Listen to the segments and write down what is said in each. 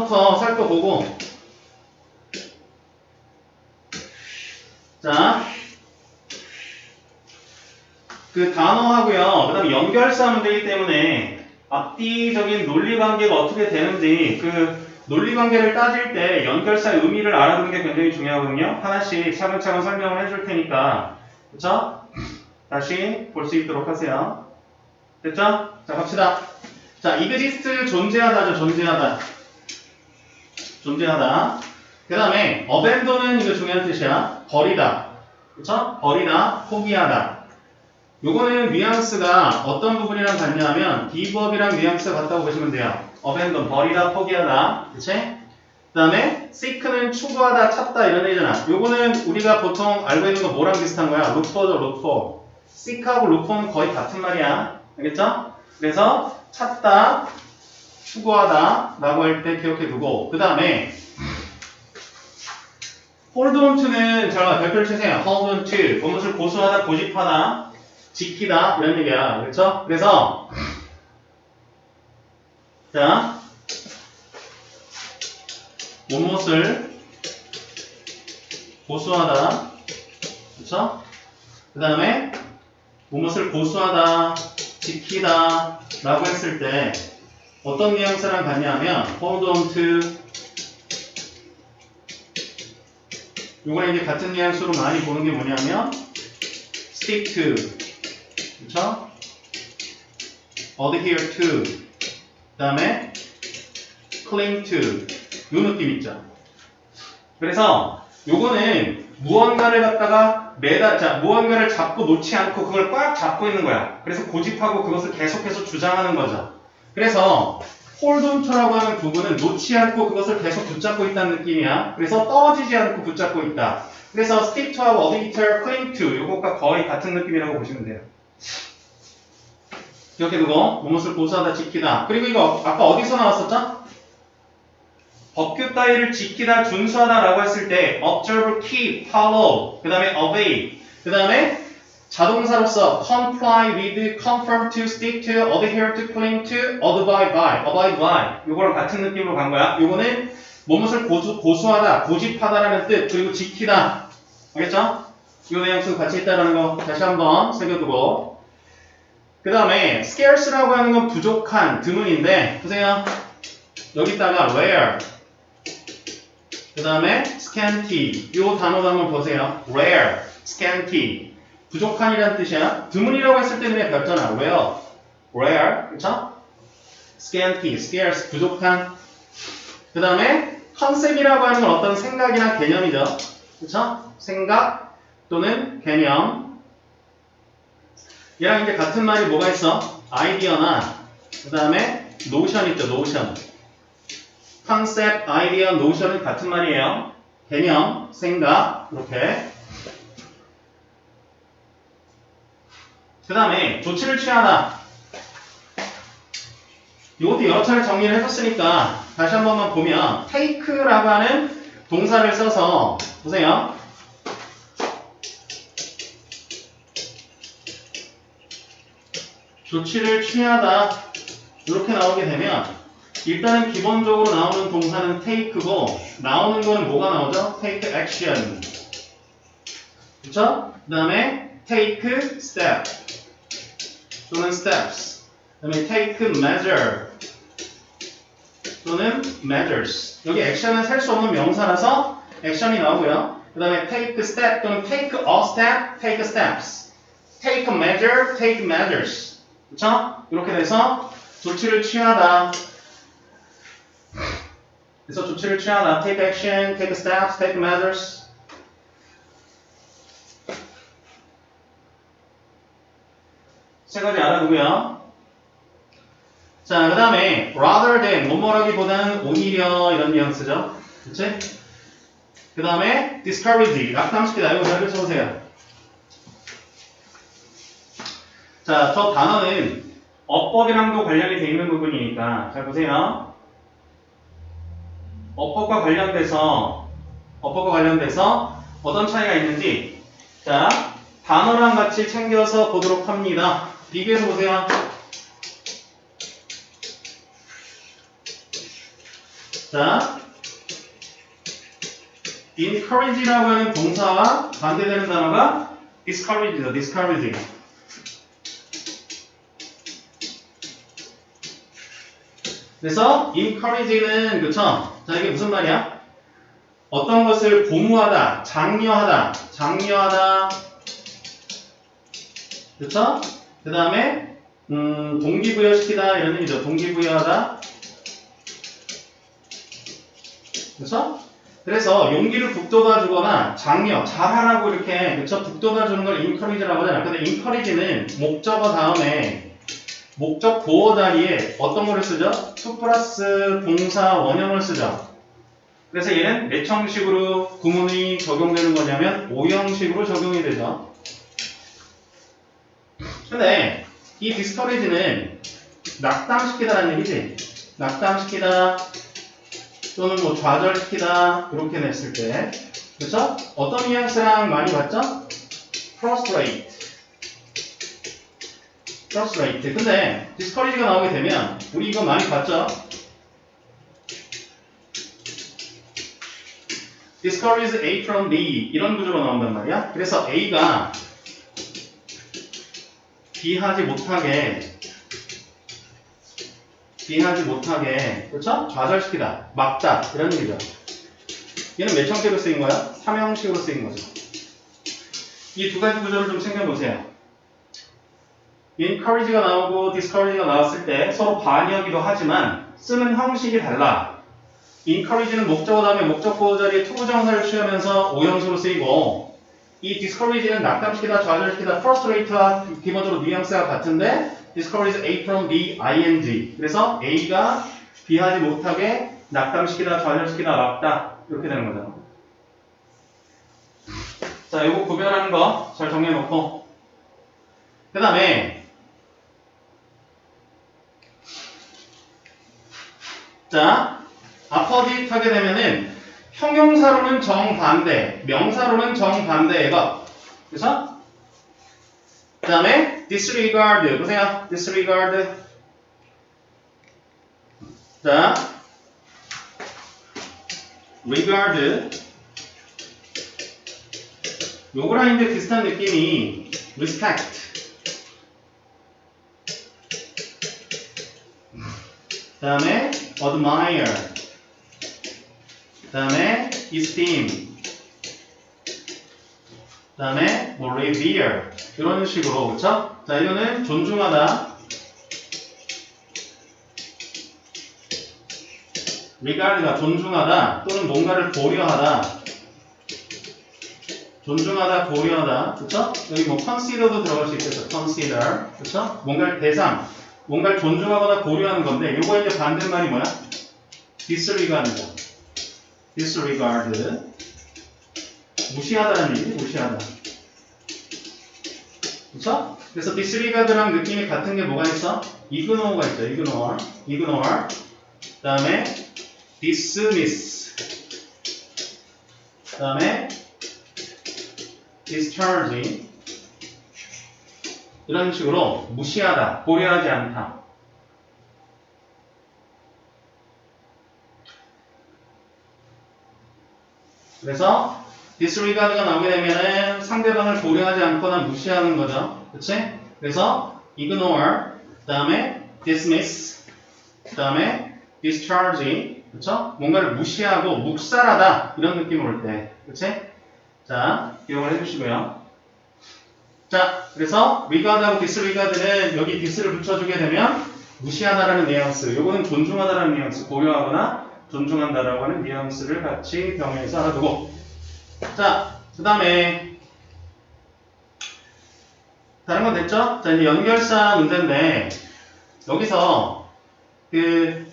단어부터 살펴보고 자, 그 단어하고요. 그 다음에 연결사 문제이기 때문에 앞뒤적인 논리관계가 어떻게 되는지 그 논리관계를 따질 때 연결사의 의미를 알아두는 게 굉장히 중요하거든요. 하나씩 차근차근 설명을 해줄 테니까 그쵸? 다시 볼 수 있도록 하세요. 됐죠? 자, 갑시다. 자, exist 존재하다죠. 존재하다. 존재하다. 그 다음에 abandon은 이거 중요한 뜻이야. 버리다. 그쵸? 버리다, 포기하다. 요거는 뉘앙스가 어떤 부분이랑 같냐면 give up이랑 뉘앙스가 같다고 보시면 돼요. abandon, 버리다, 포기하다. 그치? 그 다음에 seek는 추구하다, 찾다 이런 얘기잖아. 요거는 우리가 보통 알고 있는 거 뭐랑 비슷한 거야? look for죠, look for. seek하고 look for는 거의 같은 말이야. 알겠죠? 그래서 찾다, 추구하다 라고 할 때 기억해 두고 그 다음에 hold on to는 자 별표를 치세요. hold on to 무엇을 고수하다, 고집하다, 지키다 이런 얘기야. 그렇죠? 그래서 자 무엇을 고수하다 그렇죠? 그 다음에 무엇을 고수하다, 지키다 라고 했을 때 어떤 뉘앙스랑 같냐면 hold on to 요거는 이제 같은 뉘앙스로 많이 보는 게 뭐냐면 stick to 그쵸? adhere to 그 다음에 cling to 요 느낌 있죠? 그래서 요거는 무언가를 갖다가 무언가를 잡고 놓지 않고 그걸 꽉 잡고 있는 거야. 그래서 고집하고 그것을 계속해서 주장하는 거죠. 그래서 hold on to라고 하는 부분은 놓지 않고 그것을 계속 붙잡고 있다는 느낌이야. 그래서 떨어지지 않고 붙잡고 있다. 그래서 stick to하고 adhere, cling to 요것과 거의 같은 느낌이라고 보시면 돼요. 기억해두고 무엇을 고수하다, 지키다. 그리고 이거 아까 어디서 나왔었죠? 법규 따위를 지키다, 준수하다 라고 했을 때 observe, keep, follow, 그 다음에 obey, 그 다음에 자동사로서 comply with, conform to, stick to, adhere to, cling to, abide by 요거랑 같은 느낌으로 간 거야. 요거는 무엇을 고수하다, 고집하다라는 뜻, 그리고 지키다. 알겠죠? 요 내용수 같이 있다라는 거 다시 한번 새겨두고 그 다음에 scarce라고 하는 건 부족한, 드문인데 보세요. 여기다가 rare 그 다음에 scanty 요 단어도 한번 보세요. rare, scanty 부족한이라는 뜻이야. 드문이라고 했을 때 그냥 벽잖아. rare 그쵸? scanty, scarce 부족한 그 다음에 concept이라고 하는 건 어떤 생각이나 개념이죠. 그쵸? 생각 또는 개념 얘랑 이제 같은 말이 뭐가 있어? 아이디어나 그 다음에 노션 있죠. 노션 컨셉, 아이디어, 노션은 같은 말이에요. 개념, 생각 이렇게 그 다음에 조치를 취하다 이것도 여러 차례 정리를 해봤으니까 다시 한 번만 보면 take라고 하는 동사를 써서 보세요. 조치를 취하다 이렇게 나오게 되면 일단은 기본적으로 나오는 동사는 take고 나오는 거는 뭐가 나오죠? take action 그쵸? 그 다음에 take step 또는 steps 그 다음에 take measure 또는 measures 여기 action은 셀 수 없는 명사라서 action이 나오고요. 그 다음에 take step 또는 take a step, take steps take a measure, take measures 그쵸? 이렇게 돼서 조치를 취하다 그래서 조치를 취하다 take action, take steps, take measures 세 가지 알아두고요. 자, 그 다음에 rather than 뭐뭐라기보다는 오히려 이런 뉘앙스죠. 그치? 그 다음에 discourage 낙담시키다 이거 잘 펼쳐보세요. 자, 저 단어는 어법이랑도 관련이 돼 있는 부분이니까 잘 보세요. 어법과 관련돼서 어떤 차이가 있는지 자 단어랑 같이 챙겨서 보도록 합니다. 비교해서 보세요. 자, encourage라고 하는 동사와 반대되는 단어가 discourage죠. discourage. 그래서 encourage는 그쵸? 자, 이게 무슨 말이야? 어떤 것을 고무하다, 장려하다, 그쵸? 그 다음에 동기부여시키다 이런 의미죠. 동기부여하다, 그쵸? 그래서 용기를 북돋아주거나 장려, 잘하라고 이렇게 그쵸? 북돋아주는 걸 encourage라고 하잖아. 근데 encourage는 목적어 다음에 목적 보어 자리에 어떤 거를 쓰죠? to 플러스 동사 원형을 쓰죠. 그래서 얘는 몇 형식으로 구문이 적용되는 거냐면 5형식으로 적용이 되죠. 근데 이 discourage는 낙담시키다라는 얘기지. 낙담시키다 또는 뭐 좌절시키다 이렇게 냈을 때 그렇죠? 어떤 뉘앙스랑 많이 봤죠? frustrate. 근데 discourage가 나오게 되면 우리 이거 많이 봤죠? discourage A from B 이런 구조로 나온단 말이야. 그래서 A가 B하지 못하게 그렇죠? 좌절시키다, 막다 이런 얘기죠. 얘는 몇 형식으로 쓰인 거야? 3형식으로 쓰인 거죠. 이 두 가지 구조를 좀 챙겨보세요. encourage가 나오고 discourage가 나왔을 때 서로 반이하기도 하지만 쓰는 형식이 달라. encourage는 목적어 다음에 목적 보호 자리에 투부정사를 취하면서 5형식으로 쓰이고 이 discourage는 낙담시키다, 좌절시키다, frustrate와 기본적으로 뉘앙스가 같은데 discourage A from B, ing. 그래서 A가 B하지 못하게 낙담시키다, 좌절시키다, 막다 이렇게 되는 거죠. 자, 이거 구별하는 거 잘 정리해놓고 그 다음에 자, opposite 하게 되면은 형용사로는 정반대, 명사로는 정반대의 것. 그래서 그 다음에 disregard 보세요. disregard. 자, regard. 요거랑 이제 비슷한 느낌이 respect. 그 다음에 admire. 그 다음에 esteem. 그 다음에 뭐 revere. 이런 식으로, 그쵸? 자, 이거는 존중하다. regard가 존중하다 또는 뭔가를 고려하다. 존중하다, 고려하다. 그쵸? 여기 뭐 consider도 들어갈 수 있겠죠. consider. 그쵸? 뭔가를 대상, 뭔가를 존중하거나 고려하는 건데, 요거 이제 반대말이 뭐야? disregard입니다. disregard. 무시하다는 얘기, 무시하다. 그쵸? 그래서 disregard랑 느낌이 같은 게 뭐가 있어? ignore가 있죠. ignore. 그 다음에 dismiss. 그 다음에 discharge. 이런 식으로 무시하다, 고려하지 않다. 그래서 disregard가 나오게 되면은 상대방을 고려하지 않거나 무시하는 거죠. 그치? 그래서 ignore, 그 다음에 dismiss, 그 다음에 discharge, 그쵸? 뭔가를 무시하고 묵살하다 이런 느낌 올 때, 그치? 자, 기억을 해주시고요. 자, 그래서 regard하고 disregard는 여기 dis를 붙여주게 되면 무시하다라는 뉘앙스, 요거는 존중하다라는 뉘앙스, 고려하거나 존중한다라고 하는 뉘앙스를 같이 병행해서 알아두고. 자, 그 다음에 다른 건 됐죠? 자, 이제 연결사 문제인데 여기서 그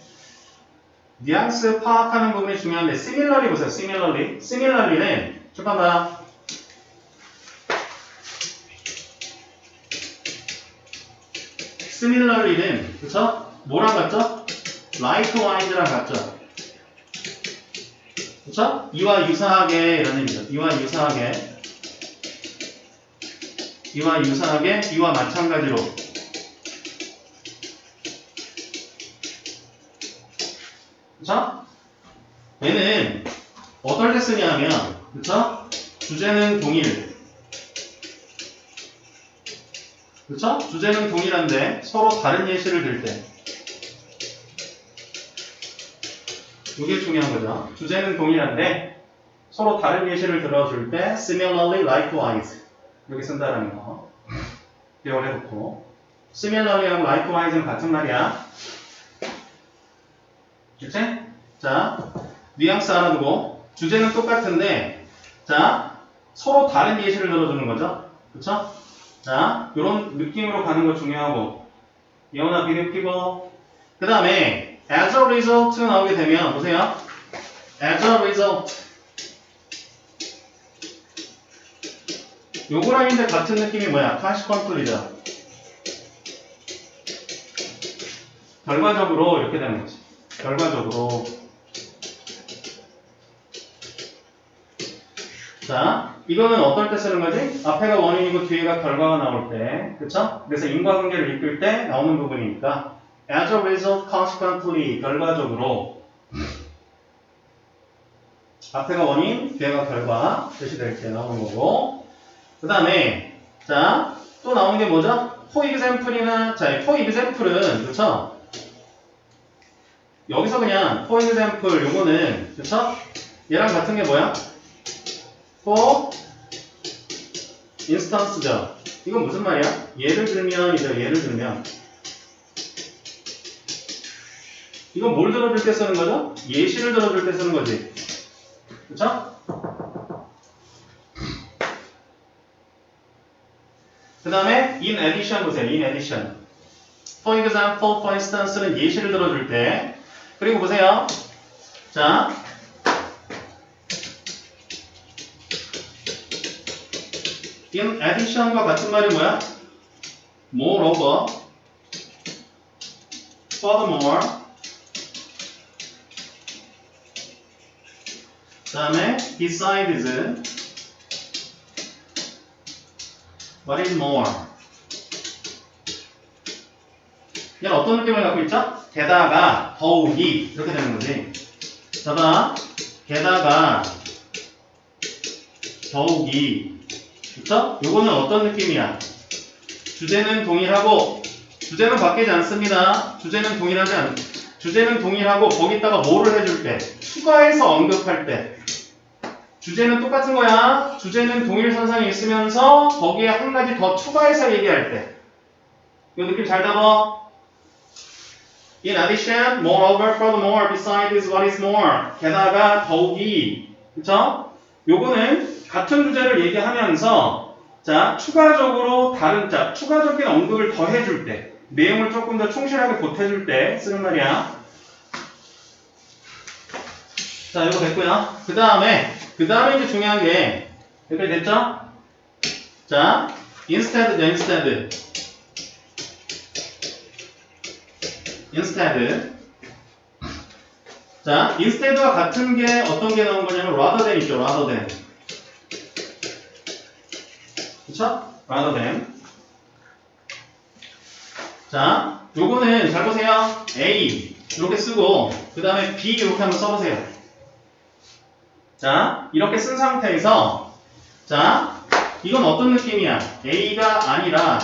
뉘앙스 파악하는 부분이 중요한데 similarly 보세요. similarly는 잠깐만. similarly는 그쵸? 뭐랑 같죠? likewise랑 같죠? 그쵸? 이와 유사하게 이런 의미죠. 이와 유사하게, 이와 마찬가지로. 그쵸? 얘는 어떨 때 쓰냐면, 그쵸? 주제는 동일. 그쵸? 주제는 동일한데 서로 다른 예시를 들 때. 이게 중요한 거죠. 주제는 동일한데 서로 다른 예시를 들어줄 때 similarly, likewise 이렇게 쓴다라는 거 기억을 해놓고 similarly하고 likewise는 같은 말이야. 그치? 자, 뉘앙스 알아두고 주제는 똑같은데 자, 서로 다른 예시를 들어주는 거죠. 그쵸? 자, 이런 느낌으로 가는 거 중요하고 예언아 비례피고 그 다음에 as a result 나오게 되면 보세요. as a result 요거랑 인데 같은 느낌이 뭐야? consequently죠. 결과적으로 이렇게 되는 거지. 결과적으로. 자, 이거는 어떨 때 쓰는 거지? 앞에가 원인이고 뒤에가 결과가 나올 때. 그쵸? 그래서 인과관계를 이끌 때 나오는 부분이니까 as a result, consequently 결과적으로 앞에가 원인, 뒤에가 결과 제시될 때 나오는 거고 그 다음에 자, 또 나오는 게 뭐죠? for example이나 자, for example은 그쵸? 여기서 그냥 for example 요거는 그쵸? 얘랑 같은 게 뭐야? for instance죠. 이건 무슨 말이야? 예를 들면이죠. 예를 들면 이건 뭘 들어줄 때 쓰는 거죠? 예시를 들어줄 때 쓰는 거지. 그쵸? 그 다음에 in addition 보세요. in addition. for example, for instance는 예시를 들어줄 때 그리고 보세요. 자, in addition과 같은 말이 뭐야? moreover, furthermore 그 다음에 besides what is more 얘는 어떤 느낌을 갖고 있죠? 게다가 더욱이 이렇게 되는 거지. 게다가 더욱이 그쵸? 요거는 어떤 느낌이야? 주제는 동일하고 주제는 바뀌지 않습니다. 주제는 동일하고 거기다가 뭐를 해줄 때 추가해서 언급할 때 주제는 똑같은 거야. 주제는 동일선상에 있으면서 거기에 한 가지 더 추가해서 얘기할 때 이 느낌 잘 잡아. In addition, moreover, furthermore, besides, what is more 게다가 더욱이 그쵸? 요거는 같은 주제를 얘기하면서 자 추가적으로 추가적인 언급을 더 해줄 때 내용을 조금 더 충실하게 보태줄 때 쓰는 말이야. 자 이거 됐고요. 그 다음에 이제 중요한 게 여기까지 됐죠? 자 instead 자 instead와 같은 게 어떤 게 나온 거냐면 rather than 있죠. rather than 그쵸? rather than 자 요거는 잘 보세요. A 이렇게 쓰고 그 다음에 B 이렇게 한번 써보세요. 자 이렇게 쓴 상태에서 자 이건 어떤 느낌이야? A가 아니라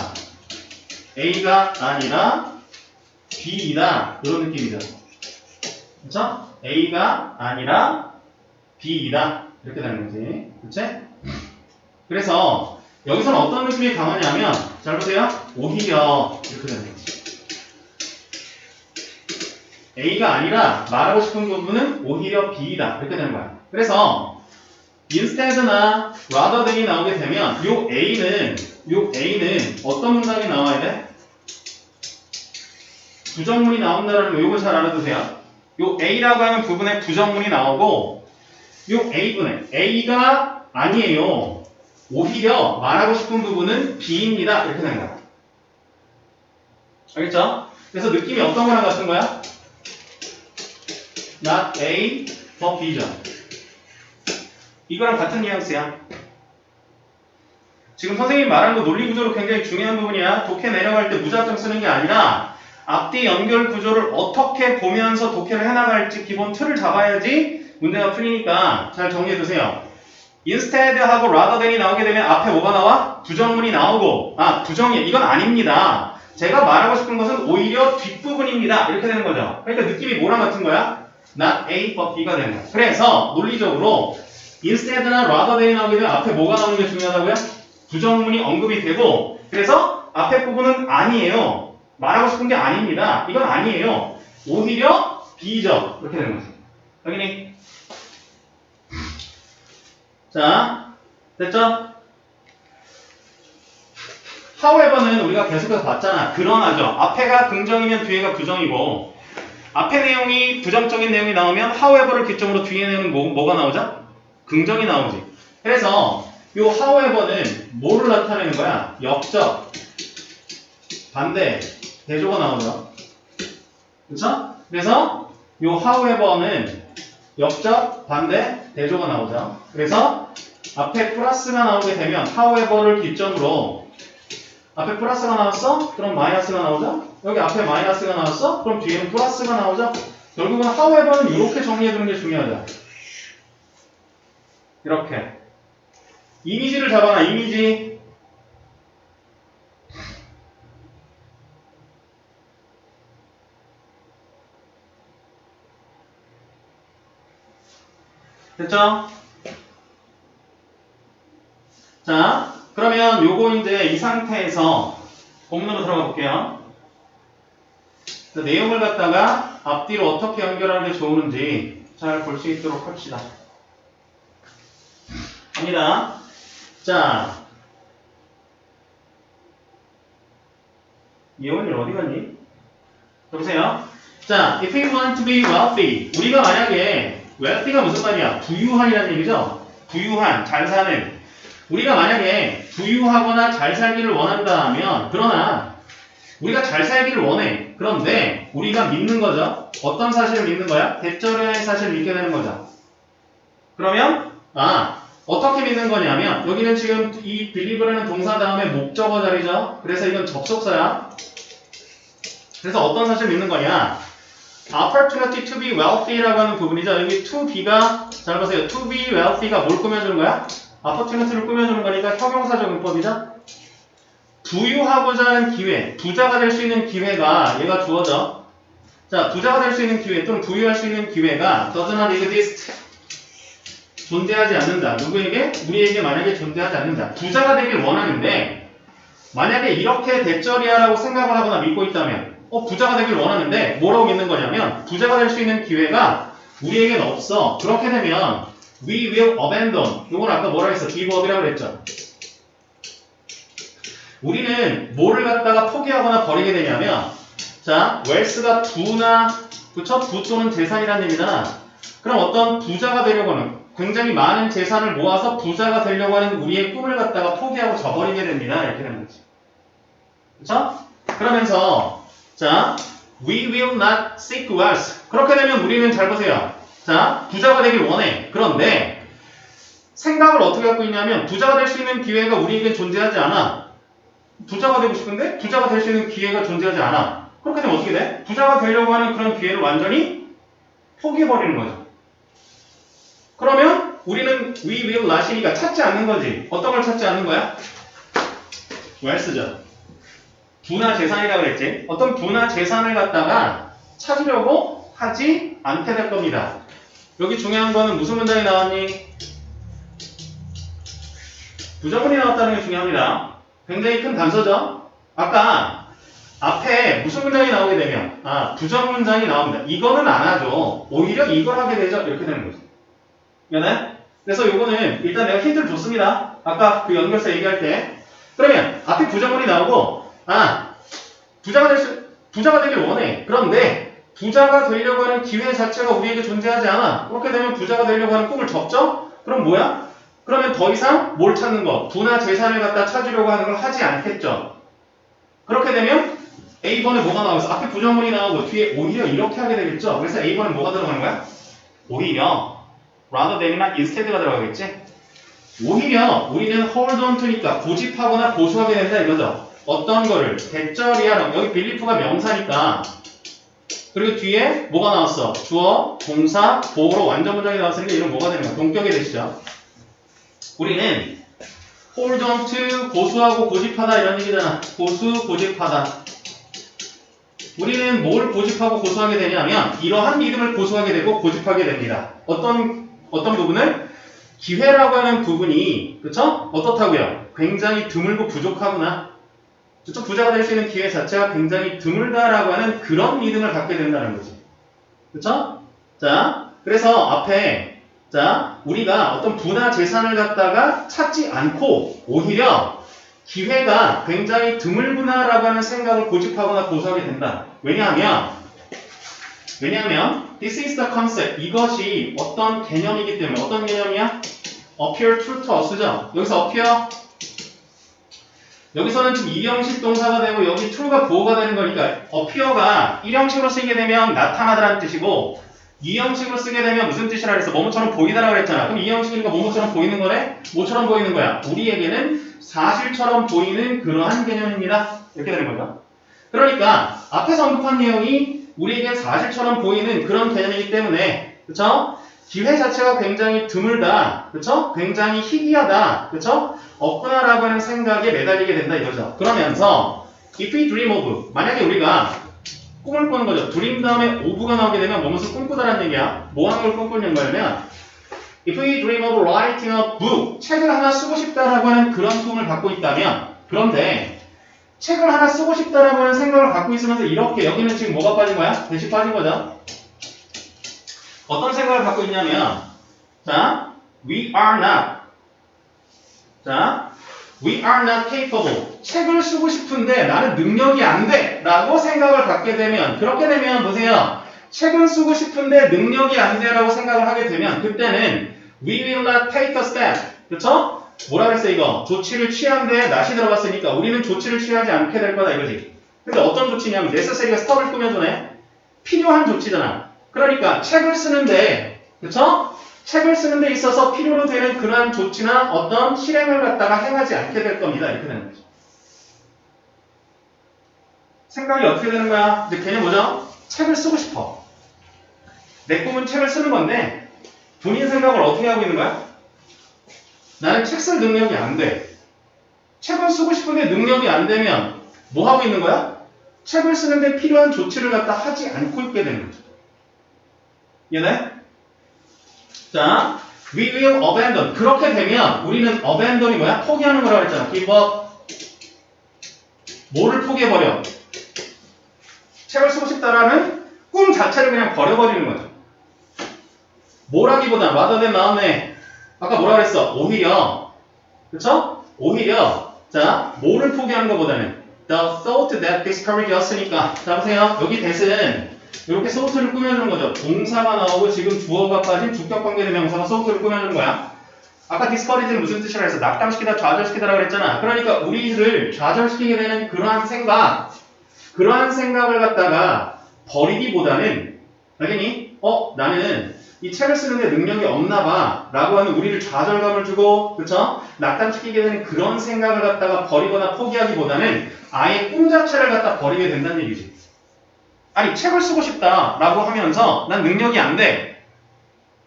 B이다 이런 느낌이죠. 그쵸? A가 아니라 B이다 이렇게 되는 거지. 그치? 그래서 여기서는 어떤 느낌이 강하냐면 잘 보세요. 오히려 이렇게 되는 거지. A가 아니라 말하고 싶은 부분은 오히려 B이다 이렇게 되는 거야. 그래서 instead나 rather than이 나오게 되면 요 A는 어떤 문장이 나와야 돼? 부정문이 나온다는 거 요거 잘 알아두세요. 요 A라고 하는 부분에 부정문이 나오고 요 A분에 A가 아니에요. 오히려 말하고 싶은 부분은 B입니다. 이렇게 되는 거야. 알겠죠? 그래서 느낌이 어떤 거랑 같은 거야? not A, but B죠. 이거랑 같은 뉘앙스야. 지금 선생님이 말한 거 논리 구조로 굉장히 중요한 부분이야. 독해 내려갈 때 무작정 쓰는 게 아니라 앞뒤 연결 구조를 어떻게 보면서 독해를 해나갈지 기본 틀을 잡아야지 문제가 풀리니까 잘 정리해두세요. instead하고 rather than이 나오게 되면 앞에 뭐가 나와? 부정문이 나오고 부정이에요. 이건 아닙니다. 제가 말하고 싶은 것은 오히려 뒷부분입니다. 이렇게 되는 거죠. 그러니까 느낌이 뭐랑 같은 거야? not A but B가 되는 거야. 그래서 논리적으로 instead나 rather than이 나오게 되면 앞에 뭐가 나오는 게 중요하다고요? 부정문이 언급이 되고 그래서 앞에 부분은 아니에요. 말하고 싶은 게 아닙니다. 이건 아니에요. 오히려 B죠. 이렇게 되는 거죠. 확인이? 자, 됐죠? however는 우리가 계속해서 봤잖아. 그러나죠. 앞에가 긍정이면 뒤에가 부정이고 앞에 내용이 부정적인 내용이 나오면 however를 기점으로 뒤에 내용은 뭐가 나오죠? 긍정이 나오지. 그래서 요 however는 뭐를 나타내는 거야? 역적, 반대, 대조가 나오죠. 그쵸? 그래서 요 however는 역적, 반대, 대조가 나오죠. 그래서 앞에 플러스가 나오게 되면 however를 기점으로 앞에 플러스가 나왔어? 그럼 마이너스가 나오죠? 여기 앞에 마이너스가 나왔어? 그럼 뒤에는 플러스가 나오죠? 결국은 however는 이렇게 정리해두는 게 중요하죠. 이렇게 이미지를 잡아놔. 이미지. 됐죠? 자, 그러면 요거 이제 이 상태에서 본문으로 들어가 볼게요. 내용을 갖다가 앞뒤로 어떻게 연결하는 게 좋은지 잘 볼 수 있도록 합시다. 갑니다. 자, 예원이 어디 갔니? 여보세요? 자, if we want to be wealthy, 우리가 만약에 wealthy가 무슨 말이야? 부유한이라는 얘기죠? 부유한, 잘 사는. 우리가 만약에 부유하거나 잘 살기를 원한다 하면, 그러나 우리가 잘 살기를 원해. 그런데 우리가 믿는 거죠. 어떤 사실을 믿는 거야? 대절의 사실을 믿게 되는 거죠. 그러면 어떻게 믿는 거냐면 여기는 지금 이 believe라는 동사 다음에 목적어 자리죠. 그래서 이건 접속사야. 그래서 어떤 사실을 믿는 거냐? opportunity to be wealthy라고 하는 부분이죠. 여기 to be가 잘 보세요. to be wealthy가 뭘 꾸며주는 거야? opportunity를 꾸며주는 거니까 형용사적 문법이죠. 부유하고자 하는 기회, 부자가 될 수 있는 기회가 얘가 주어져. 자, 부자가 될 수 있는 기회 또는 부유할 수 있는 기회가 does not exist. 존재하지 않는다. 누구에게? 우리에게 만약에 존재하지 않는다. 부자가 되길 원하는데 만약에 이렇게 대절이야라고 생각을 하거나 믿고 있다면 부자가 되길 원하는데 뭐라고 믿는 거냐면 부자가 될 수 있는 기회가 우리에겐 없어. 그렇게 되면 we will abandon. 이건 아까 뭐라 했어? give up이라고 그랬죠. 우리는 뭐를 갖다가 포기하거나 버리게 되냐면 자, wealth가 부나 그쵸? 부 또는 재산이라는 얘기잖아. 그럼 어떤 부자가 되려고 하는 굉장히 많은 재산을 모아서 부자가 되려고 하는 우리의 꿈을 갖다가 포기하고 저버리게 됩니다. 이렇게 되는 거지. 그쵸? 그러면서 자, we will not seek wealth. 그렇게 되면 우리는 잘 보세요. 자, 부자가 되길 원해. 그런데 생각을 어떻게 갖고 있냐면 부자가 될 수 있는 기회가 우리에게 존재하지 않아. 부자가 되고 싶은데 부자가 될 수 있는 기회가 존재하지 않아. 그렇게 되면 어떻게 돼? 부자가 되려고 하는 그런 기회를 완전히 포기해버리는 거죠. 그러면 우리는 we will not이니까 찾지 않는 거지. 어떤 걸 찾지 않는 거야? wealth죠. 부나 재산이라고 그랬지. 어떤 부나 재산을 갖다가 찾으려고 하지 않게 될 겁니다. 여기 중요한 거는 무슨 문장이 나왔니? 부정문이 나왔다는 게 중요합니다. 굉장히 큰 단서죠. 아까 앞에 무슨 문장이 나오게 되면 부정문장이 나옵니다. 이거는 안 하죠. 오히려 이걸 하게 되죠. 이렇게 되는 거죠. 네? 그래서 요거는 일단 내가 힌트를 줬습니다. 아까 그 연결사 얘기할 때. 그러면 앞에 부정문이 나오고 부자가 되길 원해. 그런데 부자가 되려고 하는 기회 자체가 우리에게 존재하지 않아. 그렇게 되면 부자가 되려고 하는 꿈을 접죠? 그럼 뭐야? 그러면 더 이상 뭘 찾는 거? 부나 재산을 갖다 찾으려고 하는 걸 하지 않겠죠. 그렇게 되면 A번에 뭐가 나오겠어? 앞에 부정문이 나오고 뒤에 오히려 이렇게 하게 되겠죠. 그래서 A번에 뭐가 들어가는 거야? 오히려 rather than이나 instead가 들어가겠지. 오히려 우리는 hold on to니까 고집하거나 고수하게 된다 이거죠. 어떤 거를 대절이야. 여기 believe가 명사니까 그리고 뒤에 뭐가 나왔어? 주어, 동사, 보어로 완전 문장이 나왔으니까 이건 뭐가 되는 거야? 동격이 되시죠? 우리는 hold on to, 고수하고 고집하다 이런 얘기잖아. 고수, 고집하다. 우리는 뭘 고집하고 고수하게 되냐면 이러한 믿음을 고수하게 되고 고집하게 됩니다. 어떤 부분을? 기회라고 하는 부분이 그쵸? 어떻다고요? 굉장히 드물고 부족하구나. 그쵸? 부자가 될 수 있는 기회 자체가 굉장히 드물다라고 하는 그런 믿음을 갖게 된다는 거지. 그쵸? 자, 그래서 앞에 자, 우리가 어떤 부나 재산을 갖다가 찾지 않고 오히려 기회가 굉장히 드물구나라고 하는 생각을 고집하거나 고수하게 된다. 왜냐하면 this is the concept. 이것이 어떤 개념이기 때문에 어떤 개념이야? appear true to us죠. 여기서 appear 여기서는 지금 2형식 동사가 되고 여기 true가 보호가 되는 거니까 appear가 1형식으로 쓰게 되면 나타나다라는 뜻이고 2형식으로 쓰게 되면 무슨 뜻이라 그랬어? 뭐뭐처럼 보이다라고 그랬잖아. 그럼 2형식이니까 뭐뭐처럼 보이는 거네? 뭐처럼 보이는 거야? 우리에게는 사실처럼 보이는 그러한 개념입니다. 이렇게 되는 거죠. 그러니까 앞에서 언급한 내용이 우리에게 사실처럼 보이는 그런 개념이기 때문에 그쵸? 기회 자체가 굉장히 드물다. 그쵸? 굉장히 희귀하다. 그쵸? 없구나라고 하는 생각에 매달리게 된다 이거죠. 그러면서 if we dream of 만약에 우리가 꿈을 꾸는 거죠. dream 다음에 of가 나오게 되면 무엇을 꿈꾸다라는 얘기야. 뭐 하는 걸 꿈꾸는 거냐면 if we dream of writing a book 책을 하나 쓰고 싶다라고 하는 그런 꿈을 갖고 있다면 그런데 책을 하나 쓰고 싶다라고 하는 생각을 갖고 있으면서 이렇게 여기는 지금 뭐가 빠진 거야? 대시 빠진 거죠. 어떤 생각을 갖고 있냐면 자, we are not capable. 책을 쓰고 싶은데 나는 능력이 안 돼. 라고 생각을 갖게 되면 그렇게 되면 보세요. 책은 쓰고 싶은데 능력이 안 돼. 라고 생각을 하게 되면 그때는 we will not take a step. 그쵸? 뭐라 그랬어 이거? 조치를 취한데 낫이 들어갔으니까 우리는 조치를 취하지 않게 될 거다 이거지. 근데 어떤 조치냐면 necessary가 스톱을 꾸며주네. 필요한 조치잖아. 그러니까 책을 쓰는데 그쵸? 책을 쓰는 데 있어서 필요로 되는 그러한 조치나 어떤 실행을 갖다가 행하지 않게 될 겁니다. 이렇게 되는 거죠. 생각이 어떻게 되는 거야? 근데 걔는 뭐죠? 책을 쓰고 싶어. 내 꿈은 책을 쓰는 건데 본인 생각을 어떻게 하고 있는 거야? 나는 책 쓸 능력이 안 돼. 책을 쓰고 싶은데 능력이 안 되면 뭐 하고 있는 거야? 책을 쓰는데 필요한 조치를 갖다 하지 않고 있게 되는 거죠. 이해돼? 자, we will abandon. 그렇게 되면 우리는 abandon이 뭐야? 포기하는 거라고 했잖아. give up. 뭐를 포기해버려? 책을 쓰고 싶다라는 꿈 자체를 그냥 버려버리는 거죠. 뭐라기보다 rather than 마음에 아까 뭐라 그랬어? 오히려 그쵸? 오히려 자, 뭐를 포기하는 것보다는 the thought that discouraged us니까 자 보세요. 여기 that은 이렇게 thought를 꾸며주는 거죠. 동사가 나오고 지금 주어가 빠진 주격관계대명사가 thought를 꾸며주는 거야. 아까 discourage는 무슨 뜻이라 해서 낙담시키다, 좌절시키다라고 그랬잖아. 그러니까 우리를 좌절시키게 되는 그러한 생각을 갖다가 버리기보다는 알겠니? 나는 이 책을 쓰는데 능력이 없나 봐 라고 하는 우리를 좌절감을 주고 그쵸? 낙담시키게 되는 그런 생각을 갖다가 버리거나 포기하기보다는 아예 꿈 자체를 갖다 버리게 된다는 얘기지. 아니 책을 쓰고 싶다 라고 하면서 난 능력이 안 돼.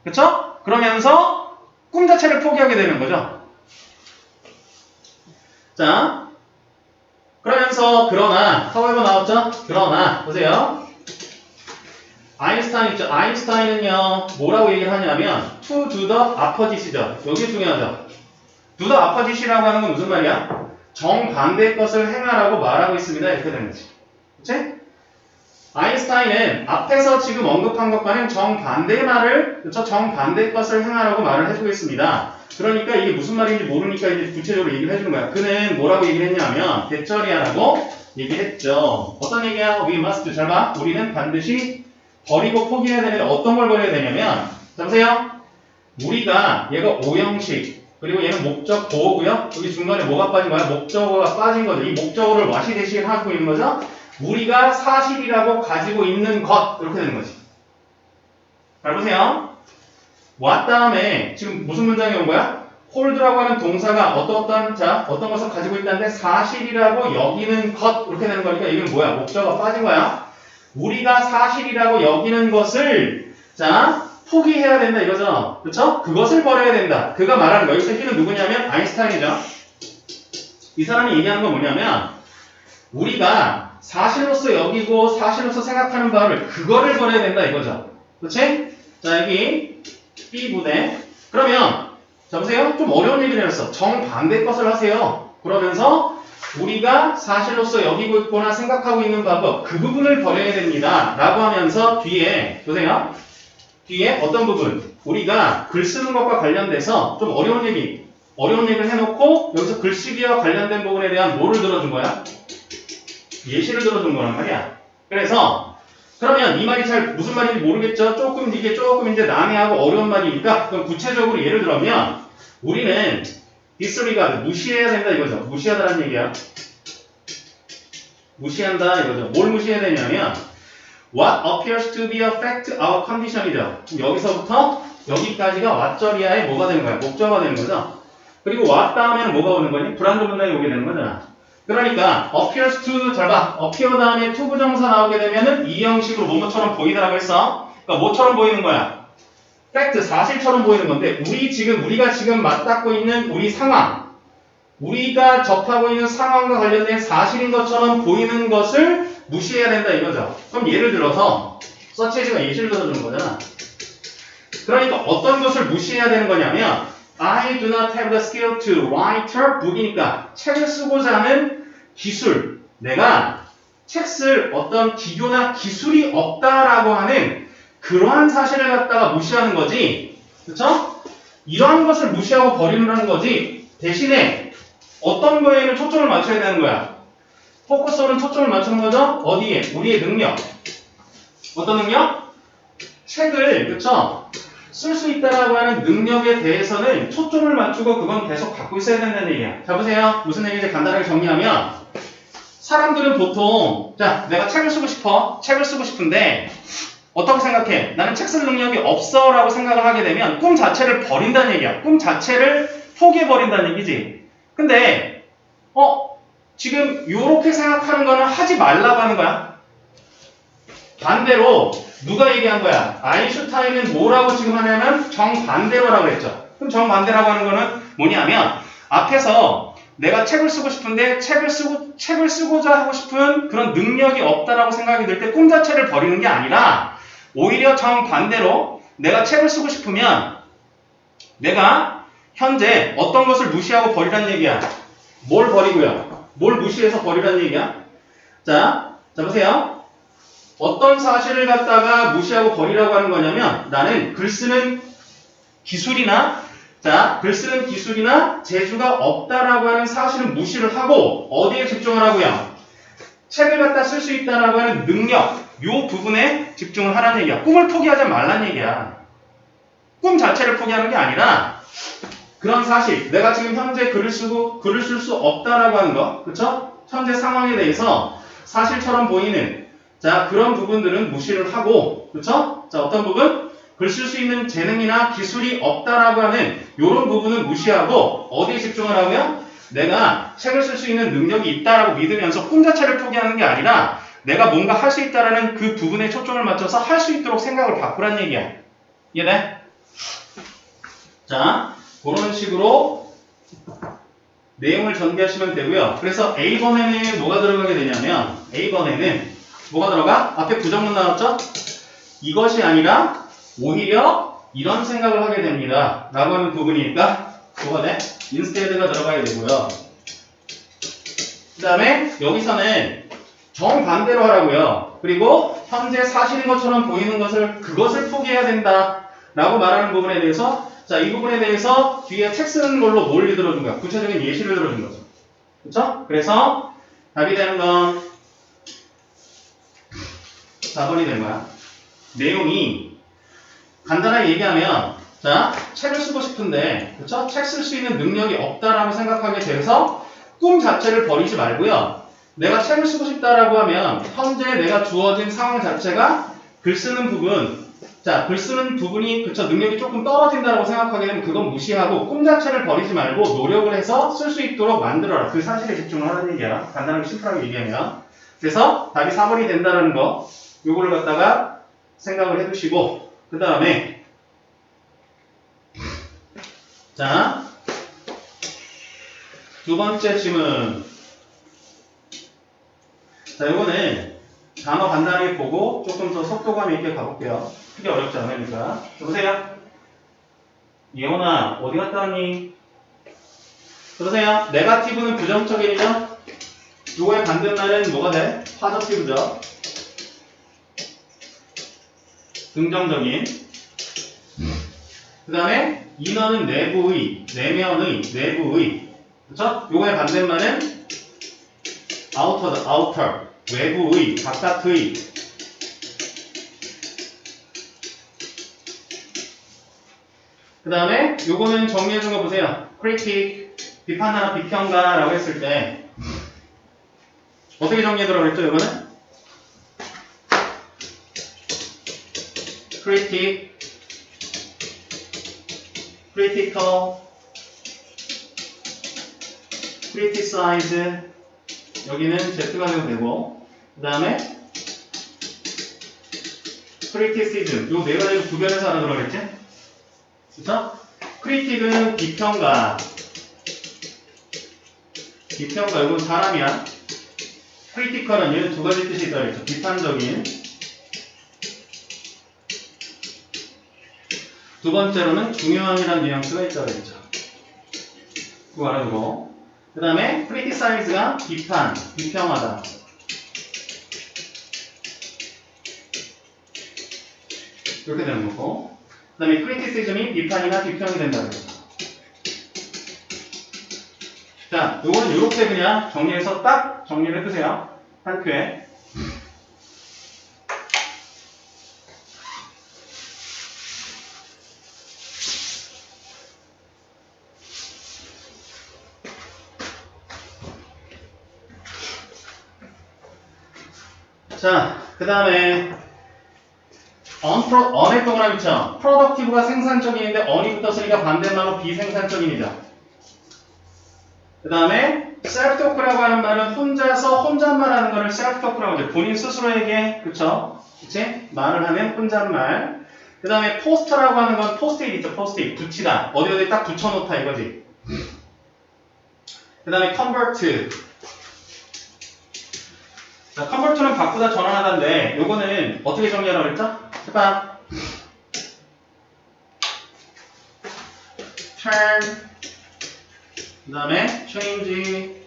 그쵸? 그러면서 꿈 자체를 포기하게 되는 거죠. 자, 그러면서 그러나 however 나왔죠? 그러나 보세요. 아인슈타인 있죠? 아인슈타인은요 뭐라고 얘기를 하냐면 to do the opposite죠. 여기 중요하죠. do the opposite라고 하는 건 무슨 말이야? 정반대의 것을 행하라고 말하고 있습니다. 이렇게 되는 거지. 그치? 아인슈타인은 앞에서 지금 언급한 것과는 정반대의 말을 그쵸? 정반대의 것을 행하라고 말을 해주고 있습니다. 그러니까 이게 무슨 말인지 모르니까 이제 구체적으로 얘기를 해주는 거야. 그는 뭐라고 얘기를 했냐면 대절이야라고 얘기했죠. 어떤 얘기야? We must. 잘 봐. 우리는 반드시 버리고 포기해야 되는데 어떤 걸 버려야 되냐면 자 보세요. 우리가 얘가 오형식 그리고 얘는 목적 보호고요. 여기 중간에 뭐가 빠진 거야? 목적어가 빠진 거죠. 이 목적어를 와시 대신 하고 있는 거죠. 우리가 사실이라고 가지고 있는 것 이렇게 되는 거지. 잘 보세요. what 다음에 지금 무슨 문장이 온 거야? hold라고 하는 동사가 어떤 것을 가지고 있다는데 사실이라고 여기는 것 이렇게 되는 거니까 이건 뭐야? 목적어가 빠진 거야. 우리가 사실이라고 여기는 것을 자 포기해야 된다 이거죠. 그쵸? 그것을 버려야 된다. 그가 말하는 거. 여기서 he는 누구냐면 아인슈타인이죠. 이 사람이 얘기하는 건 뭐냐면 우리가 사실로서 여기고 사실로서 생각하는 바를 그거를 버려야 된다 이거죠. 그렇지? 자 여기 B부대 그러면 자 보세요. 좀 어려운 얘기를 했어. 정반대 것을 하세요. 그러면서 우리가 사실로서 여기고 있거나 생각하고 있는 바고 그 부분을 버려야 됩니다. 라고 하면서 뒤에 보세요. 뒤에 어떤 부분 우리가 글 쓰는 것과 관련돼서 좀 어려운 얘기를 해놓고 여기서 글쓰기와 관련된 부분에 대한 뭐를 들어준 거야? 예시를 들어준 거란 말이야. 그래서 그러면 이 말이 잘 무슨 말인지 모르겠죠? 이게 조금 이제 난해하고 어려운 말이니까 그럼 구체적으로 예를 들면 우리는 disregard 무시해야 된다 이거죠. 무시하다는 얘기야. 무시한다 이거죠. 뭘 무시해야 되냐면 what appears to be a fact our condition이죠. 여기서부터 여기까지가 왓절이야의 뭐가 되는 거야? 목적어가 되는 거죠. 그리고 what 다음에는 뭐가 오는 거니? 불완전 문장이 오게 되는 거잖아. 그러니까 appears to 잘 봐. appear 다음에 to 부정사 나오게 되면은 이 형식으로 뭐뭐처럼 보이더라고 했어. 그러니까 뭐처럼 보이는 거야? 팩트 사실처럼 보이는 건데 우리가 지금 맞닿고 있는 우리 상황 우리가 접하고 있는 상황과 관련된 사실인 것처럼 보이는 것을 무시해야 된다 이거죠. 그럼 예를 들어서 서치해지가 예시를 들어주는 거잖아. 그러니까 어떤 것을 무시해야 되는 거냐면 I do not have the skill to write a book이니까 책을 쓰고자 하는 기술 내가 책 쓸 어떤 기교나 기술이 없다라고 하는 그러한 사실을 갖다가 무시하는 거지. 그쵸? 이러한 것을 무시하고 버리는 거지. 대신에 어떤 거에는 초점을 맞춰야 되는 거야. 포커스는 초점을 맞추는 거죠? 어디에? 우리의 능력. 어떤 능력? 책을, 그쵸? 쓸 수 있다라고 하는 능력에 대해서는 초점을 맞추고 그건 계속 갖고 있어야 된다는 얘기야. 자, 보세요. 무슨 얘기인지 간단하게 정리하면 사람들은 보통 자, 내가 책을 쓰고 싶어. 책을 쓰고 싶은데 어떻게 생각해? 나는 책 쓸 능력이 없어 라고 생각을 하게 되면 꿈 자체를 버린다는 얘기야. 꿈 자체를 포기해버린다는 얘기지. 근데 지금 요렇게 생각하는 거는 하지 말라고 하는 거야. 반대로 누가 얘기한 거야? 아인슈타인은 뭐라고 지금 하냐면 정반대로라고 했죠. 그럼 정반대라고 하는 거는 뭐냐면 앞에서 내가 책을 쓰고 싶은데 책을 쓰고자 하고 싶은 그런 능력이 없다라고 생각이 들 때 꿈 자체를 버리는 게 아니라 오히려 정반대로 내가 책을 쓰고 싶으면 내가 현재 어떤 것을 무시하고 버리라는 얘기야. 뭘 버리고요? 뭘 무시해서 버리라는 얘기야? 자 보세요. 어떤 사실을 갖다가 무시하고 버리라고 하는 거냐면 나는 글 쓰는 기술이나 재주가 없다라고 하는 사실은 무시를 하고 어디에 집중을 하고요? 책을 갖다 쓸 수 있다라고 하는 능력 요 부분에 집중을 하라는 얘기야. 꿈을 포기하지 말라는 얘기야. 꿈 자체를 포기하는 게 아니라 그런 사실 내가 지금 현재 글을 쓸 수 없다라고 하는 거 그쵸? 현재 상황에 대해서 사실처럼 보이는 그런 부분들은 무시를 하고 그쵸? 어떤 부분? 글 쓸 수 있는 재능이나 기술이 없다라고 하는 이런 부분은 무시하고 어디에 집중을 하면 내가 책을 쓸 수 있는 능력이 있다라고 믿으면서 꿈 자체를 포기하는 게 아니라 내가 뭔가 할 수 있다라는 그 부분에 초점을 맞춰서 할 수 있도록 생각을 바꾸라는 얘기야. 이해돼? 자, 그런 식으로 내용을 전개하시면 되고요. 그래서 A번에는 뭐가 들어가게 되냐면 A번에는 뭐가 들어가? 앞에 부정문 나왔죠? 이것이 아니라 오히려 이런 생각을 하게 됩니다. 라고 하는 부분이니까 뭐가 돼? instead가 들어가야 되고요. 그 다음에 여기서는 정반대로 하라고요. 그리고 현재 사실인 것처럼 보이는 그것을 포기해야 된다. 라고 말하는 부분에 대해서 이 부분에 대해서 뒤에 책 쓰는 걸로 뭘 들어준 거야? 구체적인 예시를 들어준 거죠. 그쵸? 그래서 답이 되는 건 4번이 되는 거야. 내용이 간단하게 얘기하면 책을 쓰고 싶은데 그쵸? 책 쓸 수 있는 능력이 없다라고 생각하게 돼서 꿈 자체를 버리지 말고요. 내가 책을 쓰고 싶다라고 하면 현재 내가 주어진 상황 자체가 글 쓰는 부분 글 쓰는 부분이 그쵸? 능력이 조금 떨어진다라고 생각하게 되면 그건 무시하고 꿈 자체를 버리지 말고 노력을 해서 쓸 수 있도록 만들어라. 그 사실에 집중을 하는 얘기야. 간단하게 심플하게 얘기하면. 그래서 답이 4번이 된다는 거 요거를 갖다가 생각을 해두시고 그 다음에 자, 두 번째 질문. 자, 요거는 단어 간단하게 보고 조금 더 속도감 있게 가볼게요. 크게 어렵지 않으니까. 보세요. 예원아, 어디 갔다 왔니? 보세요. 네가티브는 부정적인이죠? 요거의 반대말은 뭐가 돼? 파저티브죠? 긍정적인. 그 다음에 인어는 내부의, 내면의, 내부의. 그쵸? 요거의 반대말은 outer다, outer. 외부의, 바깥의. 그 다음에 요거는 정리해준 거 보세요. critic, 비판하나 비평가 라고 했을 때 어떻게 정리해두라고 그랬죠? 요거는 critic, critical, criticize. 여기는 Z가 되면 되고 그 다음에 criticism. 요 네 가지를 구별해서 하나 들어가겠지? 그쵸? critic은 비평가. 비평가, 이건 사람이야. critical은 얘는 두 가지 뜻이 있다 그랬죠. 비판적인. 두 번째로는 중요한이라는 뉘앙스가 있다 그랬죠. 그거 알아두고. 그 다음에 criticize가 비판, 비평하다. 이렇게 되는 거고. 그 다음에 criticism이 비판이나 비평이 된다 그랬죠. 자, 요거는 이렇게 그냥 정리해서 딱 정리를 해두세요. 한 큐에. 자, 그 다음에 on의 동그라미 있죠. productive가 생산적인인데 on이 붙었으니까 반대말로 비생산적인이죠. 그 다음에 self-talk라고 하는 말은 혼자서 혼잣말 하는 거를 self-talk라고 하죠. 본인 스스로에게, 그쵸? 그치? 말을 하는 혼잣말. 그 다음에 poster라고 하는 건 post-it 있죠. post-it. 붙이다. 어디 딱 붙여놓다 이거지. 그 다음에 convert. 자, convert는 바꾸다 전환하다인데 요거는 어떻게 정리하라고 그랬죠? 해봐. turn, 그 다음에 change,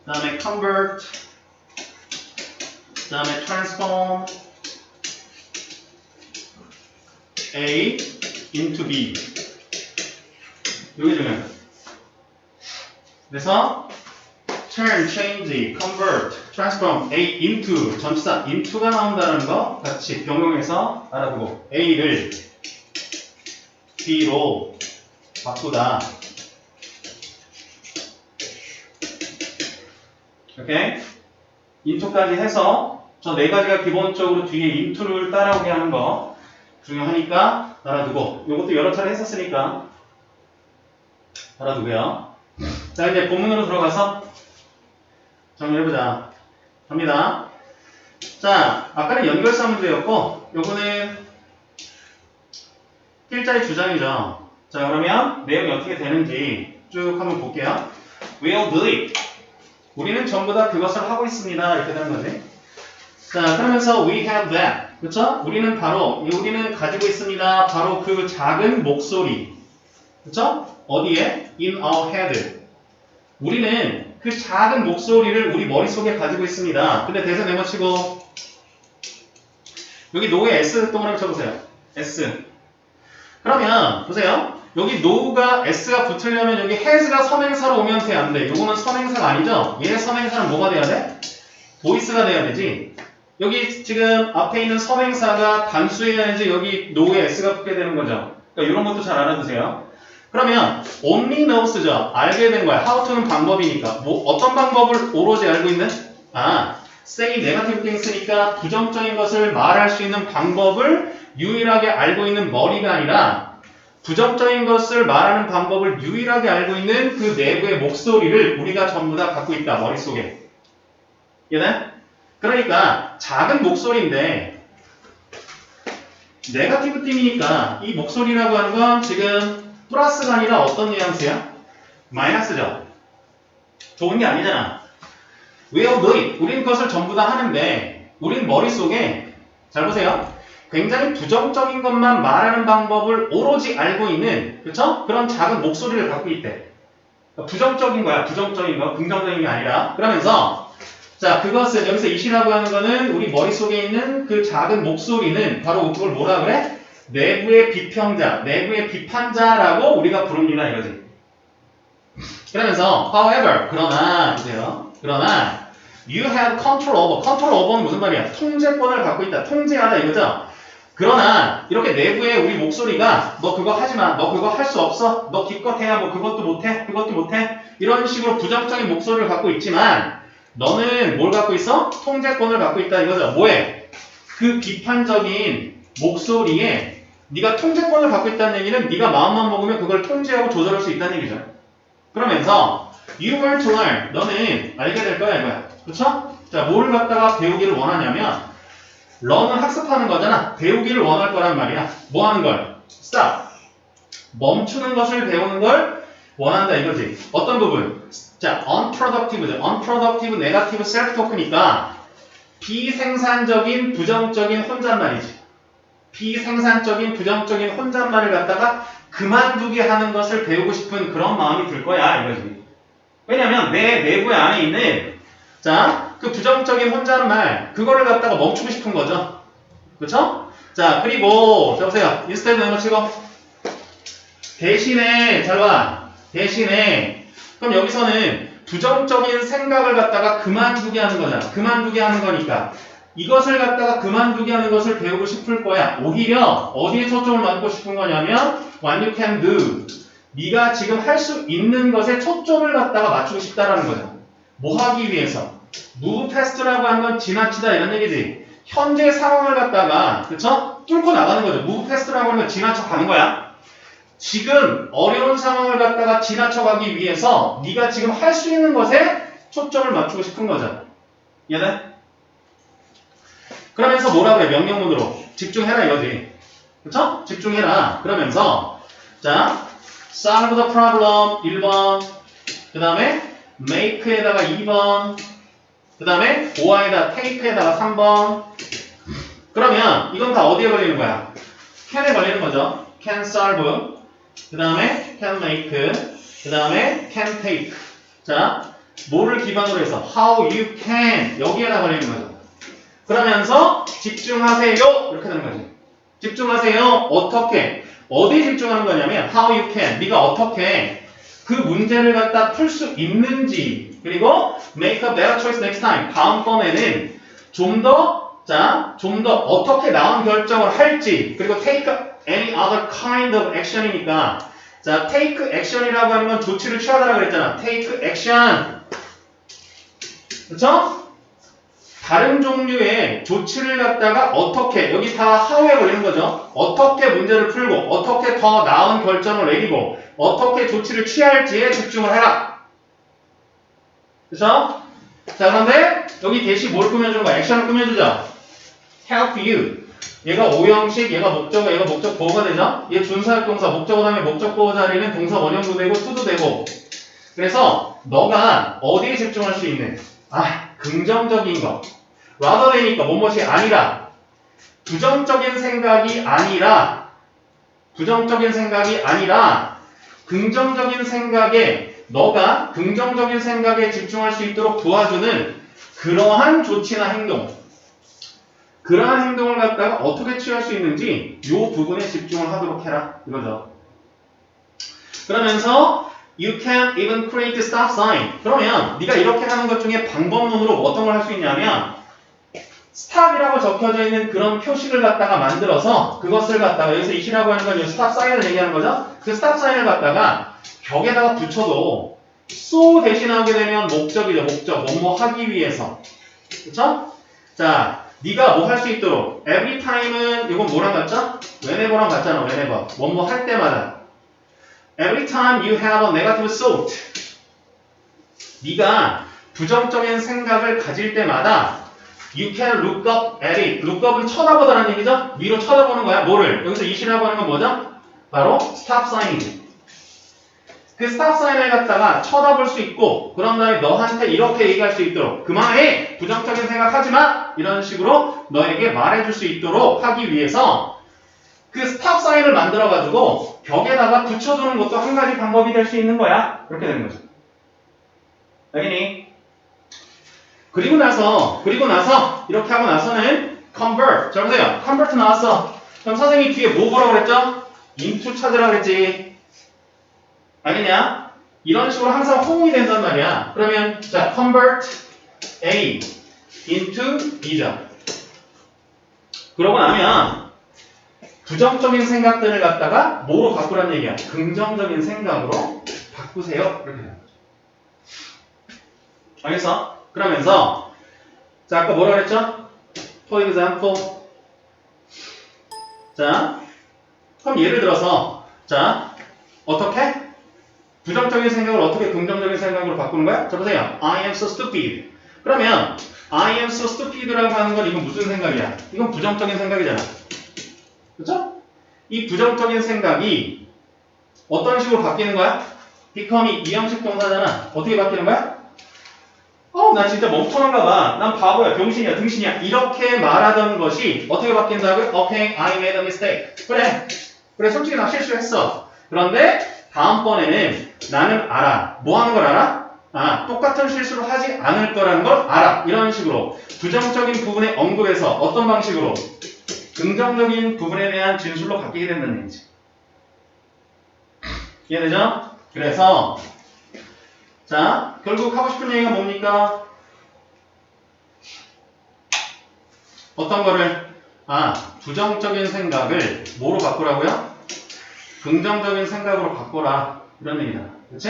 그 다음에 convert, 그 다음에 transform A into B. 이게 중요해요. 그래서 turn, change, convert, transform A into, 전치사 into가 나온다는 거 같이 병용해서 알아두고 A를 B로 바꾸다. 오케이? into까지 해서 저 네 가지가 기본적으로 뒤에 into를 따라오게 하는 거 중요하니까 알아두고, 요것도 여러 차례 했었으니까 알아두고요. 자, 이제 본문으로 들어가서 정리해보자. 갑니다. 자, 아까는 연결사 문제였고 요거는 필자의 주장이죠. 자, 그러면 내용이 어떻게 되는지 쭉 한번 볼게요. We'll do it. 우리는 전부 다 그것을 하고 있습니다. 이렇게 되는 거지. 자, 그러면서 we have that. 그쵸? 우리는 바로, 우리는 가지고 있습니다. 바로 그 작은 목소리. 그쵸? 어디에? In our head. 우리는 그 작은 목소리를 우리 머릿속에 가지고 있습니다. 근데 대사 네모치고 여기 노에 S 동그라미 쳐보세요. S. 그러면 보세요. 여기 no가 S가 붙으려면 여기 has가 선행사로 오면 돼, 안 돼? 요거는 선행사가 아니죠? 얘 선행사는 뭐가 돼야 돼? 보이스가 돼야 되지. 여기 지금 앞에 있는 선행사가 단수해야지 여기 no에 S가 붙게 되는 거죠. 그러니까 이런 것도 잘 알아두세요. 그러면 only knows죠. 알게 된 거야. how to는 방법이니까. 뭐 어떤 방법을 오로지 알고 있는? say negative things니까 부정적인 것을 말할 수 있는 방법을 유일하게 알고 있는 머리가 아니라 부정적인 것을 말하는 방법을 유일하게 알고 있는 그 내부의 목소리를 우리가 전부 다 갖고 있다. 머릿속에. 이해돼? 그러니까 작은 목소리인데 네거티브 팀이니까 이 목소리라고 하는 건 지금 플러스가 아니라 어떤 뉘앙스야? 마이너스죠. 좋은 게 아니잖아. We'll do it. 우린 그것을 전부 다 하는데 우린 머릿속에 잘 보세요. 굉장히 부정적인 것만 말하는 방법을 오로지 알고 있는 그쵸? 그런 작은 목소리를 갖고 있대. 그러니까 부정적인 거야. 부정적인 거. 긍정적인 게 아니라. 그러면서 자 그것은 여기서 이시라고 하는 거는 우리 머릿속에 있는 그 작은 목소리는 바로 그걸 뭐라 그래? 내부의 비평자, 내부의 비판자라고 우리가 부릅니다 이거지. 그러면서 however 그러나 보세요. 그러나 you have control over. control over는 무슨 말이야? 통제권을 갖고 있다. 통제하다 이거죠. 그러나 이렇게 내부에 우리 목소리가 너 그거 하지 마. 너 그거 할 수 없어. 너 기껏 해야 뭐 그것도 못해. 그것도 못해. 이런 식으로 부정적인 목소리를 갖고 있지만 너는 뭘 갖고 있어? 통제권을 갖고 있다 이거죠. 뭐해? 그 비판적인 목소리에 네가 통제권을 갖고 있다는 얘기는 네가 마음만 먹으면 그걸 통제하고 조절할 수 있다는 얘기죠. 그러면서 you are to learn. 너는 알게 될 거야 이거야. 그렇죠? 자, 뭐를 갖다가 배우기를 원하냐면 learn은 학습하는 거잖아. 배우기를 원할 거란 말이야. 뭐 하는 걸? stop. 멈추는 것을 배우는 걸 원한다 이거지. 어떤 부분? 자, unproductive죠. unproductive, negative, self-talk니까 비생산적인, 부정적인 혼잣말이지. 비생산적인, 부정적인 혼잣말을 갖다가 그만두게 하는 것을 배우고 싶은 그런 마음이 들 거야 이거지. 왜냐면 내 내부에 안에 있는 자, 그 부정적인 혼잣말 그거를 갖다가 멈추고 싶은 거죠. 그쵸? 자, 그리고 자 보세요. 인스타에도 이거 치고 대신에 잘 봐. 대신에 그럼 여기서는 부정적인 생각을 갖다가 그만두게 하는 거잖아. 그만두게 하는 거니까 이것을 갖다가 그만두게 하는 것을 배우고 싶을 거야. 오히려 어디에 초점을 맞고 싶은 거냐면 what you can do. 네가 지금 할 수 있는 것에 초점을 갖다가 맞추고 싶다라는 거잖아. 뭐 하기 위해서? move past라고 하는 건 지나치다 이런 얘기지. 현재 상황을 갖다가 그쵸? 뚫고 나가는 거죠. move past라고 하는 건 지나쳐 가는 거야. 지금 어려운 상황을 갖다가 지나쳐가기 위해서 네가 지금 할 수 있는 것에 초점을 맞추고 싶은 거죠. 이해돼? 그러면서 뭐라 그래? 명령문으로 집중해라 이거지. 그쵸? 집중해라. 그러면서 자 solve the problem 1번 그 다음에 make에다가 2번 그 다음에 go에다 take에다가 3번 그러면 이건 다 어디에 걸리는 거야? can에 걸리는 거죠. can solve 그 다음에 can make 그 다음에 can take 자 뭐를 기반으로 해서 how you can 여기에다 걸리는 거죠. 그러면서 집중하세요 이렇게 되는 거지. 집중하세요 어떻게 어디에 집중하는 거냐면 how you can 네가 어떻게 그 문제를 갖다 풀 수 있는지 그리고 make a better choice next time 다음번에는 좀 더 어떻게 나은 결정을 할지 그리고 take any other kind of action이니까 자 take action이라고 하는 건 조치를 취하다라고 그랬잖아. take action 그쵸? 다른 종류의 조치를 갖다가 어떻게 여기 다 how에 걸리는 거죠. 어떻게 문제를 풀고 어떻게 더 나은 결정을 내리고 어떻게 조치를 취할지에 집중을 해라. 그쵸? 자 그런데 여기 대시 뭘 꾸며주는 거야? 액션을 꾸며주죠. help you 얘가 오형식, 얘가 목적어, 얘가 목적보호가 되죠. 얘 준사역 동사, 목적어 다음에 목적보호 자리는 동사 원형도 되고 to도 되고 그래서 너가 어디에 집중할 수 있는 긍정적인 거 rather than이니까 뭐뭇이 아니라 부정적인 생각이 아니라 긍정적인 생각에 너가 긍정적인 생각에 집중할 수 있도록 도와주는 그러한 조치나 행동 그러한 행동을 갖다가 어떻게 취할 수 있는지 이 부분에 집중을 하도록 해라 이거죠. 그러면서 you can even create a stop sign 그러면 네가 이렇게 하는 것 중에 방법론으로 어떤 걸 할 수 있냐면 stop이라고 적혀져 있는 그런 표식을 갖다가 만들어서 그것을 갖다가 여기서 이시라고 하는 건 이 stop sign을 얘기하는 거죠. 그 stop sign을 갖다가 벽에다가 붙여도 so 대신하게 되면 목적이죠. 목적 뭐뭐 하기 위해서 그쵸? 자 네가 뭐 할 수 있도록 every time은 이건 뭐랑 같죠? whenever랑 같잖아. whenever 뭐뭐 할 때마다 every time you have a negative thought 네가 부정적인 생각을 가질 때마다 You can look up at it. look up은 쳐다보다라는 얘기죠? 위로 쳐다보는 거야. 뭐를? 여기서 이시라고 하는 건 뭐죠? 바로 stop sign이지. 그 stop sign을 갖다가 쳐다볼 수 있고 그런 다음에 너한테 이렇게 얘기할 수 있도록 그만해! 부정적인 생각하지 마! 이런 식으로 너에게 말해줄 수 있도록 하기 위해서 그 stop sign을 만들어가지고 벽에다가 붙여두는 것도 한 가지 방법이 될 수 있는 거야. 그렇게 되는 거죠. 알겠니? 그리고 나서 이렇게 하고 나서는 convert. 자 보세요. convert 나왔어. 그럼 선생님이 뒤에 뭐 보라고 그랬죠? into 찾으라 그랬지. 알겠냐? 이런 식으로 항상 호응이 된단 말이야. 그러면 자 convert A into B죠. 그러고 나면 부정적인 생각들을 갖다가 뭐로 바꾸라는 얘기야? 긍정적인 생각으로 바꾸세요. 이렇게 되는 거죠. 알겠어? 그러면서 자 아까 뭐라 그랬죠? For example 자 그럼 예를 들어서 자 어떻게? 부정적인 생각을 어떻게 긍정적인 생각으로 바꾸는 거야? 자 보세요. I am so stupid. 그러면 I am so stupid라고 하는 건 이건 무슨 생각이야? 이건 부정적인 생각이잖아. 그렇죠? 이 부정적인 생각이 어떤 식으로 바뀌는 거야? become이 이형식 동사잖아. 어떻게 바뀌는 거야? 나 진짜 멍청한가 봐. 난 바보야, 병신이야, 등신이야. 이렇게 말하던 것이 어떻게 바뀐다고요? Okay, I made a mistake. 그래, 솔직히 나 실수했어. 그런데 다음번에는 나는 알아. 뭐 하는 걸 알아? 똑같은 실수를 하지 않을 거라는 걸 알아. 이런 식으로 부정적인 부분에 언급해서 어떤 방식으로? 긍정적인 부분에 대한 진술로 바뀌게 된다는 얘기지. 이해되죠? 그래서 자, 결국 하고 싶은 얘기가 뭡니까? 어떤 거를? 부정적인 생각을 뭐로 바꾸라고요? 긍정적인 생각으로 바꿔라. 이런 얘기다. 그렇지?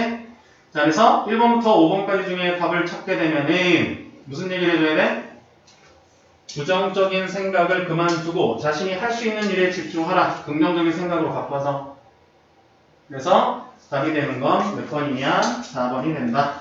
자, 그래서 1번부터 5번까지 중에 답을 찾게 되면은 무슨 얘기를 해줘야 돼? 부정적인 생각을 그만두고 자신이 할 수 있는 일에 집중하라. 긍정적인 생각으로 바꿔서. 그래서 답이 되는 건 몇 번이냐? 4번이 된다.